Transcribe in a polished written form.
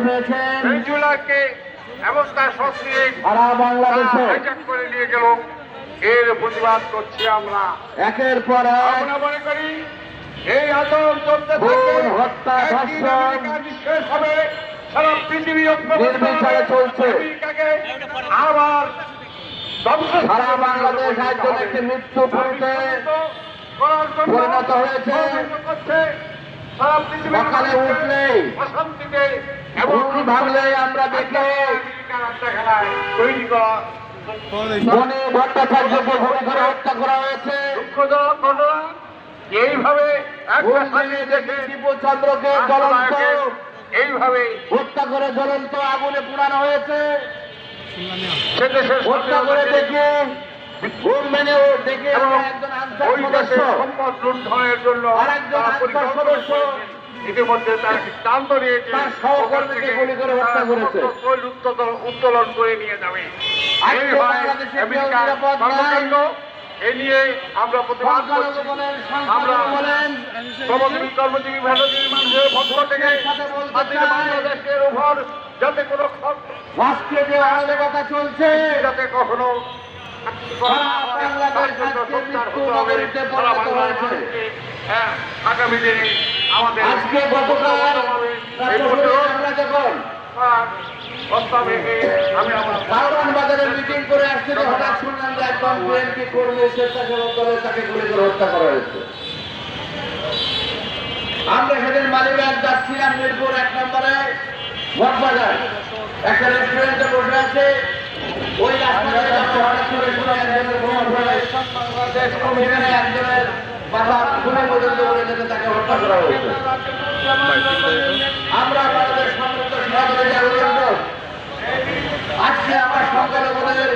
ভেনেজুয়েলাকে এবং তার সক্রিয় সারা বাংলাদেশে হাইজ্যাক করে নিয়ে গেল, এর প্রতিবাদ করছি আমরা। একের পর এক আমরা মনে করি এই আন্দোলন চলতে থাকবে, খুন, হত্যা, একদিন ধর্ষণ আমেরিকা নিঃশেষ হবে, সারা পৃথিবী নির্বিচারে চলছে। আমেরিকাকে আবার ধ্বংস সারা বাংলাদেশ একজন একটি মৃত্যুপুরীতে পরিণত হয়েছে। সারা পৃথিবী সকালে উঠলেই অশান্তিতে ঘুম ভাঙলেই আমরা দেখি তৈরি করা মণি ভট্টাচার্যকে গুলি করে হত্যা করা হয়েছে। দুঃখজনক ঘটনা। এইভাবে একটা সাজিয়ে দেখে দীপচন্দ্রকে জ্বলন্ত এইভাবে হত্যা করে জ্বলন্ত আগুনে পোড়ানো হয়েছে। সে দেশের হত্যা করে দেখে ঘুম ভেঙে দেখে একজন আনসার ওই সদস্য দেশের সম্পদ লুণ্ঠনের জন্য আরেকজন তারা আনসার পরিকল্পনা সদস্য করেছে। ইতিমধ্যে তারা সিদ্ধান্ত নিয়েছে তার সহকর্মীকে গুলি করে হত্যা করেছে। উত্তোলন করে নিয়ে যাবে। এই আজকে হয় বাংলাদেশে আমেরিকার কেউ নিরাপদ নাই। কর্মকাণ্ড। এ নিয়ে আমরা প্রতিবাদ করছি। সংখ্যালঘু বলেন, আমরা সংখ্যালঘু বলেন, শ্রমজীবী কর্মজীবী মেধাজীবী মানুষের পক্ষ থেকে সাথে বলতে স্বাধীন চাই, বাংলাদেশের উপর যাতে কোনো রাষ্ট্রে যে অরাজকতা চলছে যাতে কখনো সারা বাংলাদেশ আজকে মৃত্যু নগরীতে পরিণত হয়েছে। আগামী দিনে আমাদের আজকে গতকাল আমরা যখন আমি আমার কারওয়ান বাজারে মিটিং করে আসছে, যে হঠাৎ শুনলাম যে একজন বিএনপি কর্মী স্বেচ্ছাসেবক দলে তাকে গুলি করে হত্যা করা হয়েছে। আমরা সেদিন মালিবাগ যাচ্ছিলাম, মিরপুর 1 নম্বরে মঠবাজার একটা রেস্টুরেন্টে বসে আছে। ওই রাস্তায় যাবো, হঠাৎ করে শুনে একজনের বোমা ফেলে সেখানে একজনের মাথা খুনে পর্যন্ত করে যেতে তাকে হত্যা করা হয়েছে। আমরা বাংলাদেশ সমৃদ্ধ সমাজের আজকে আমার সংখ্যালঘুদের